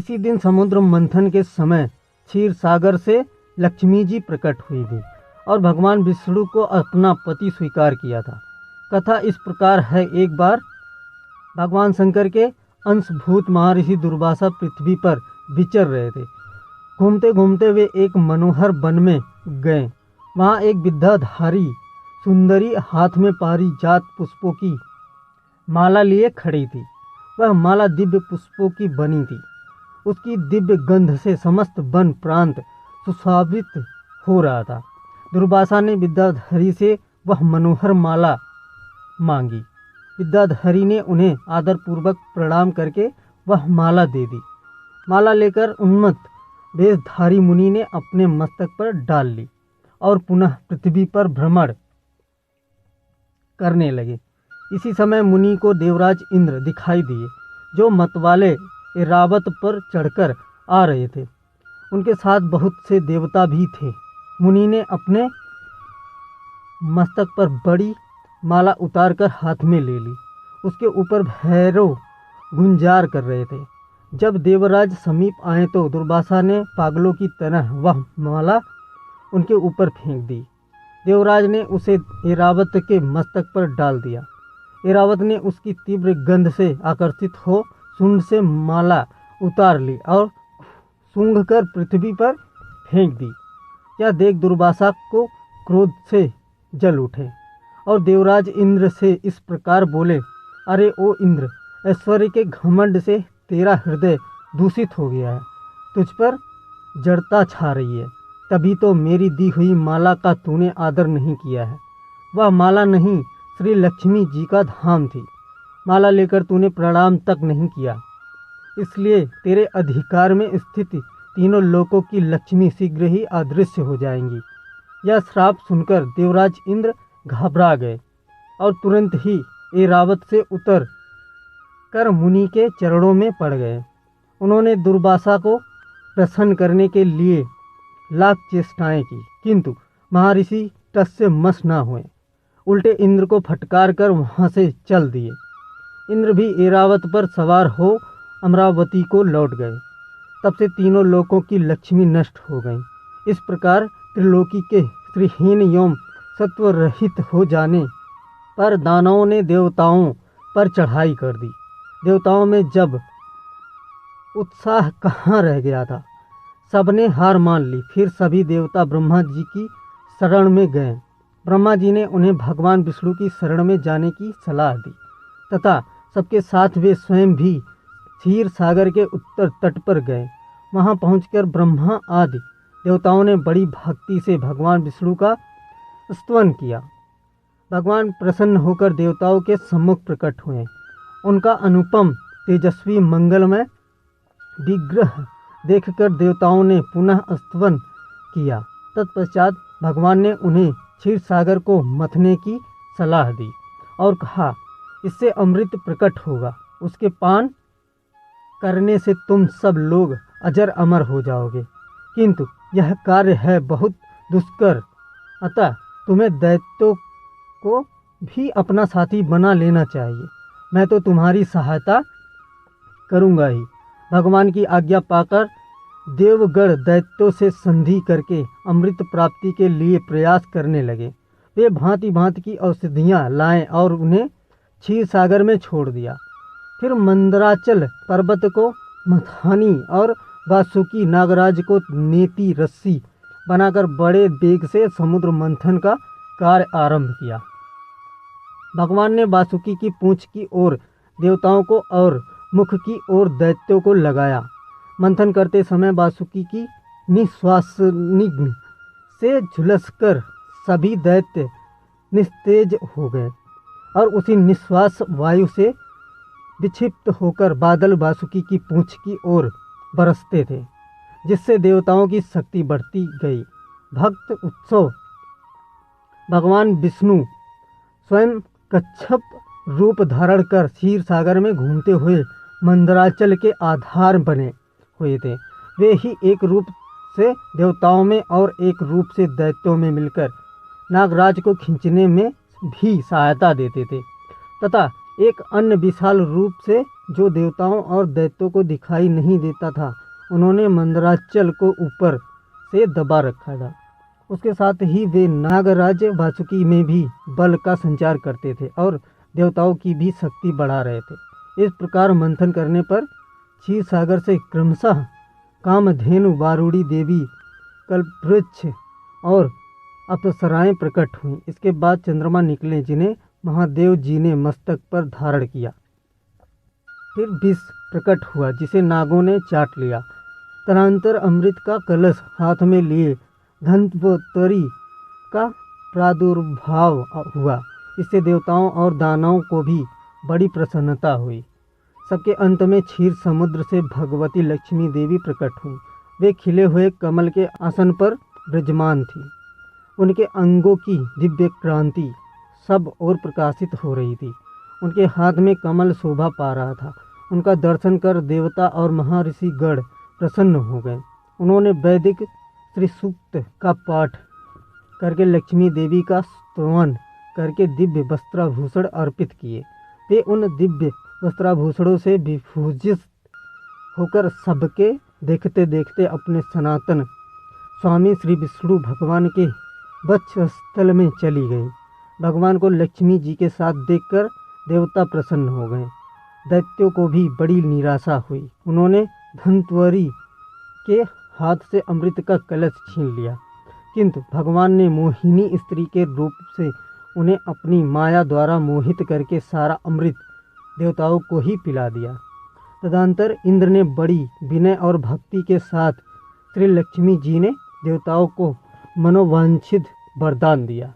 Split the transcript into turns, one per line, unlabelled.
इसी दिन समुद्र मंथन के समय क्षीर सागर से लक्ष्मी जी प्रकट हुई थी और भगवान विष्णु को अपना पति स्वीकार किया था। कथा इस प्रकार है। एक बार भगवान शंकर के अंशभूत महर्षि दुर्वासा पृथ्वी पर विचर रहे थे। घूमते घूमते वे एक मनोहर वन में गए। वहाँ एक विद्याधारी सुंदरी हाथ में पारिजात पुष्पों की माला लिए खड़ी थी। वह माला दिव्य पुष्पों की बनी थी। उसकी दिव्य गंध से समस्त वन प्रांत सुशोभित हो रहा था। दुर्वासा ने विद्याधरी से वह मनोहर माला मांगी। विद्याधरी ने उन्हें आदरपूर्वक प्रणाम करके वह माला दे दी। माला लेकर उन्मत्त वेशधारी मुनि ने अपने मस्तक पर डाल ली और पुनः पृथ्वी पर भ्रमण करने लगे। इसी समय मुनि को देवराज इंद्र दिखाई दिए, जो मतवाले ऐरावत पर चढ़कर आ रहे थे। उनके साथ बहुत से देवता भी थे। मुनि ने अपने मस्तक पर बड़ी माला उतारकर हाथ में ले ली। उसके ऊपर भैरव गुंजार कर रहे थे। जब देवराज समीप आए तो दुर्वासा ने पागलों की तरह वह माला उनके ऊपर फेंक दी। देवराज ने उसे ऐरावत के मस्तक पर डाल दिया। ऐरावत ने उसकी तीव्र गंध से आकर्षित हो सूंड से माला उतार ली और सूंघ कर पृथ्वी पर फेंक दी। यह देख दुर्वासा को क्रोध से जल उठे और देवराज इंद्र से इस प्रकार बोले, अरे ओ इंद्र, ऐश्वर्य के घमंड से तेरा हृदय दूषित हो गया है। तुझ पर जड़ता छा रही है, तभी तो मेरी दी हुई माला का तूने आदर नहीं किया है। वह माला नहीं, श्री लक्ष्मी जी का धाम थी। माला लेकर तूने प्रणाम तक नहीं किया, इसलिए तेरे अधिकार में स्थित तीनों लोकों की लक्ष्मी शीघ्र ही अदृश्य हो जाएंगी। यह श्राप सुनकर देवराज इंद्र घबरा गए और तुरंत ही ऐरावत से उतर कर मुनि के चरणों में पड़ गए। उन्होंने दुर्वासा को प्रसन्न करने के लिए लाख चेष्टाएं की, किंतु महर्षि टस से मस न हुए। उल्टे इंद्र को फटकार कर वहाँ से चल दिए। इंद्र भी ऐरावत पर सवार हो अमरावती को लौट गए। तब से तीनों लोकों की लक्ष्मी नष्ट हो गई। इस प्रकार त्रिलोकी के श्रीहीन एवं सत्व रहित हो जाने पर दानवों ने देवताओं पर चढ़ाई कर दी। देवताओं में जब उत्साह कहाँ रह गया था, सबने हार मान ली। फिर सभी देवता ब्रह्मा जी की शरण में गए। ब्रह्मा जी ने उन्हें भगवान विष्णु की शरण में जाने की सलाह दी तथा सबके साथ वे स्वयं भी क्षीर सागर के उत्तर तट पर गए। वहां पहुंचकर ब्रह्मा आदि देवताओं ने बड़ी भक्ति से भगवान विष्णु का स्तवन किया। भगवान प्रसन्न होकर देवताओं के सम्मुख प्रकट हुए। उनका अनुपम तेजस्वी मंगलमय विग्रह देखकर देवताओं ने पुनः स्तवन किया। तत्पश्चात भगवान ने उन्हें क्षीर सागर को मथने की सलाह दी और कहा, इससे अमृत प्रकट होगा। उसके पान करने से तुम सब लोग अजर अमर हो जाओगे, किंतु यह कार्य है बहुत दुष्कर। अतः तुम्हें दैत्यों को भी अपना साथी बना लेना चाहिए। मैं तो तुम्हारी सहायता करूँगा ही। भगवान की आज्ञा पाकर देवगण दैत्यों से संधि करके अमृत प्राप्ति के लिए प्रयास करने लगे। वे भांति भांति की औषधियाँ लाए और उन्हें क्षीर सागर में छोड़ दिया। फिर मंदराचल पर्वत को मथानी और वासुकी नागराज को नेति रस्सी बनाकर बड़े वेग से समुद्र मंथन का कार्य आरंभ किया। भगवान ने वासुकी की पूंछ की ओर देवताओं को और मुख की ओर दैत्यों को लगाया। मंथन करते समय वासुकी की निश्वासनिग्न से झुलसकर सभी दैत्य निस्तेज हो गए और उसी निश्वास वायु से विक्षिप्त होकर बादल वासुकी की पूंछ की ओर बरसते थे, जिससे देवताओं की शक्ति बढ़ती गई। भक्त उत्सव भगवान विष्णु स्वयं कच्छप रूप धारण कर क्षीर सागर में घूमते हुए मंदराचल के आधार बने हुए थे। वे ही एक रूप से देवताओं में और एक रूप से दैत्यों में मिलकर नागराज को खींचने में भी सहायता देते थे तथा एक अन्य विशाल रूप से जो देवताओं और दैत्यों को दिखाई नहीं देता था, उन्होंने मंदराचल को ऊपर से दबा रखा था। उसके साथ ही वे नागराज वासुकी में भी बल का संचार करते थे और देवताओं की भी शक्ति बढ़ा रहे थे। इस प्रकार मंथन करने पर क्षीर सागर से क्रमशः कामधेनु, वारुणी देवी, कल्पवृक्ष और अप्सराएं प्रकट हुईं। इसके बाद चंद्रमा निकले, जिन्हें महादेव जी ने मस्तक पर धारण किया। फिर विष प्रकट हुआ, जिसे नागों ने चाट लिया। तदनंतर अमृत का कलश हाथ में लिए धन्वंतरी का प्रादुर्भाव हुआ। इससे देवताओं और दानवों को भी बड़ी प्रसन्नता हुई। सबके अंत में क्षीर समुद्र से भगवती लक्ष्मी देवी प्रकट हुई। वे खिले हुए कमल के आसन पर विराजमान थी। उनके अंगों की दिव्य क्रांति सब ओर प्रकाशित हो रही थी। उनके हाथ में कमल शोभा पा रहा था। उनका दर्शन कर देवता और महर्षि गण प्रसन्न हो गए। उन्होंने वैदिक श्री सूक्त का पाठ करके लक्ष्मी देवी का स्तवन करके दिव्य वस्त्राभूषण अर्पित किए। वे उन दिव्य वस्त्राभूषणों से विभूषित होकर सबके देखते देखते अपने सनातन स्वामी श्री विष्णु भगवान के वक्षस्थल में चली गई। भगवान को लक्ष्मी जी के साथ देखकर देवता प्रसन्न हो गए। दैत्यों को भी बड़ी निराशा हुई। उन्होंने धन्वंतरी के हाथ से अमृत का कलश छीन लिया, किंतु भगवान ने मोहिनी स्त्री के रूप से उन्हें अपनी माया द्वारा मोहित करके सारा अमृत देवताओं को ही पिला दिया। तदनंतर इंद्र ने बड़ी विनय और भक्ति के साथ श्री लक्ष्मी जी ने देवताओं को मनोवांछित वरदान दिया।